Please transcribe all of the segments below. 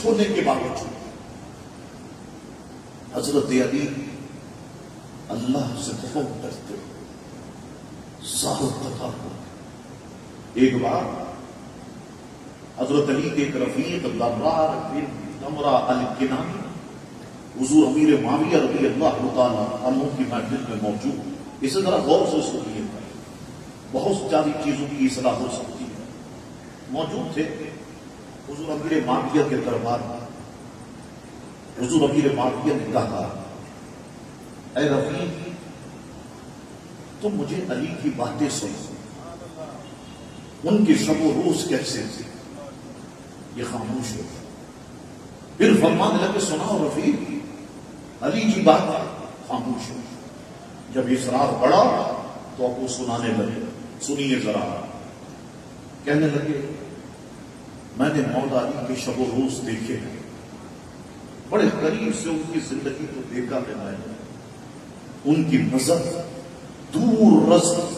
ہونے کے باوجود حضرت علی اللہ سے بہت ڈرتے، زیادہ تھا۔ ایک بار حضرت علی کے ایک رفیق لرار بن نمرہ الکنانی حضور امیر معاویہ رضی اللہ تعالیٰ عنہ کی محفل میں موجود، اسے ذرا غور سے سنیے، بہت ساری چیزوں کی اصلاح ہو سکتی ہے۔ موجود تھے حضور امیر معاویہ کے دربار میں۔ حضور امیر معاویہ نے کہا، اے رفیق تم مجھے علی کی باتیں سنو، ان کی شب و روز کیسے تھے۔ یہ خاموش ہو، پھر فرمانے لگے، سناؤ رفیق علی کی بات۔ خاموش ہو، جب اصرار بڑھا تو اب وہ سنانے لگے، سنیے ذرا۔ کہنے لگے، میں نے مولا علی کے شب و روز دیکھے ہیں، بڑے قریب سے ان کی زندگی کو دیکھا ہے میں نے۔ ان کی نظر دور رست،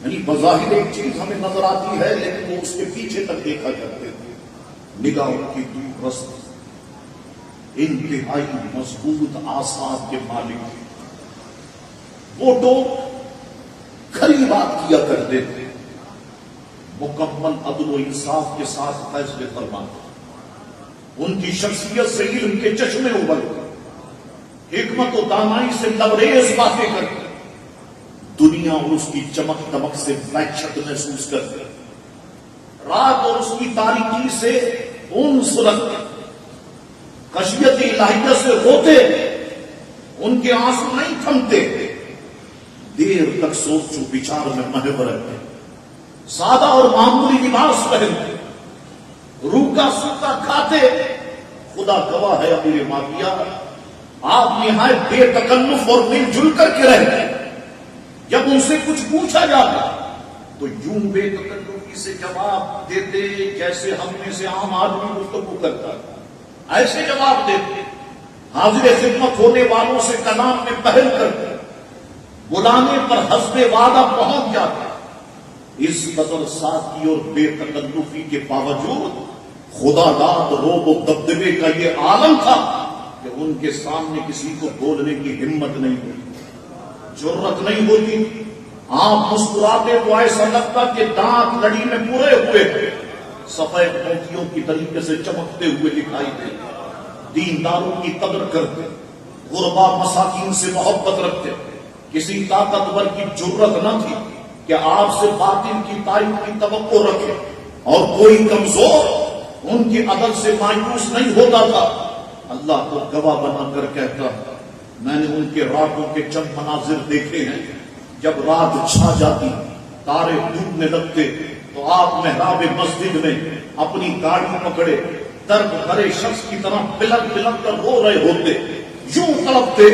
یعنی بظاہر ایک چیز ہمیں نظر آتی ہے لیکن وہ اس کے پیچھے تک دیکھا کرتے تھے۔ نگاہ ان کی دور رست، انتہائی مضبوط آسان کے مالک تھے۔ وہ لوگ کھری بات کیا کرتے تھے، مکمل عدل و انصاف کے ساتھ فیصلے فرماتے۔ ان کی شخصیت سے علم کے چشمے ابلتے، حکمت و دانائی سے لبریز باتیں کرتے، دنیا اور اس کی چمک دمک سے وحشت محسوس کرتے، رات اور اس کی تاریکی سے انس رکھتے، خشیت الہیہ سے روتے، ان کے آنسو نہیں تھمتے، دیر تک سوچ و بچار میں محو رہتے، سادہ اور معمولی لباس پہنتے، روکا سوکھا کھاتے۔ خدا گواہ ہے امیر معاویہ آپ نہایت بے تکلف اور مل جل کر کے رہتے، جب ان سے کچھ پوچھا جاتا تو یوں بے تکلفی سے جواب دیتے جیسے ہم میں سے عام آدمی گفتگو کرتا، ایسے جواب دیتے، حاضر خدمت ہونے والوں سے کلام میں پہل کرتے، بلانے پر حسب وعدہ پہنچ جاتے۔ اس قدر سادگی اور بے تکلفی کے باوجود خدا داد روب و دبدبے کا یہ عالم تھا کہ ان کے سامنے کسی کو بولنے کی ہمت نہیں ہوتی، جرأت نہیں ہوتی۔ آپ مسکراتے تو ایسا لگتا کہ دانت لڑی میں پورے ہوئے تھے، سفید موتیوں کی طریقے سے چمکتے ہوئے دکھائی دے۔ دینداروں کی قدر کرتے، غربا مساکین سے محبت رکھتے، کسی طاقتور کی جرأت نہ تھی کہ آپ سے باطل کی تائید کی توقع رکھے، اور کوئی کمزور ان کی عدل سے مایوس نہیں ہوتا تھا۔ اللہ کو گواہ بنا کر کہتا، میں نے ان کے راتوں کے چند مناظر دیکھے ہیں، جب رات چھا جاتی تارے ڈوبنے لگتے تو آپ محراب مسجد میں اپنی گاڑی پکڑے درد بھرے شخص کی طرح بلک بلک کر رو رہے ہوتے، یوں تڑپتے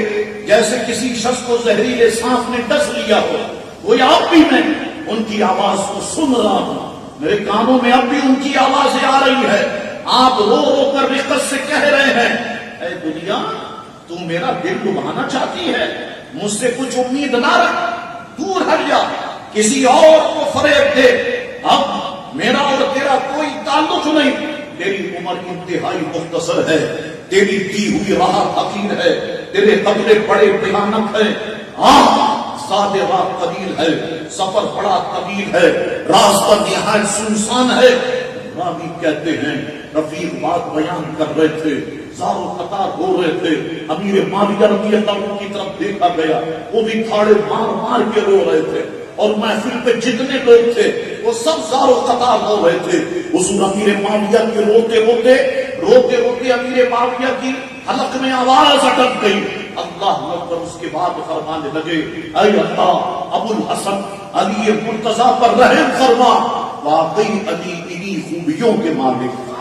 جیسے کسی شخص کو زہریلے سانپ نے ڈس لیا ہو۔ وہ اب بھی میں ان کی آواز کو سن رہا ہوں، میرے کانوں میں اب بھی ان کی آوازیں آ رہی ہے۔ آپ رو رو کر رقت سے کہہ رہے ہیں، اے دنیا تو میرا دل لبھانا چاہتی ہے، مجھ سے کچھ امید نہ رکھ، دور ہٹ جا، کسی اور کو فریب دے، اب میرا اور تیرا کوئی تعلق نہیں، تیری عمر انتہائی مختصر ہے، تیری دی ہوئی راہ حقیر ہے، تیرے قدرے بڑے بھیانک ہیں، سادے راہ قلیل ہے، سفر بڑا طویل ہے، راستہ نہایت سنسان ہے۔ راوی کہتے ہیں رفیق بات بیان کر رہے تھے، زار و قطار ہو رہے تھے، امیر معاویہ رضی اللہ عنہ کی طرف دیکھا گیا، وہ بھی تھاڑے مار مار کے رو رہے تھے، اور محفل پہ جتنے لوگ تھے وہ سب زار و قطار ہو رہے تھے۔ حضور امیر معاویہ کی روتے روتے امیر معاویہ کی حلق میں آواز اٹک گئی، اللہ اکبر۔ اس کے بعد فرمانے لگے، اے اللہ ابو الحسن علی مرتضیٰ پر رحم فرما، واقعی علی انہی خوبیوں کے مالک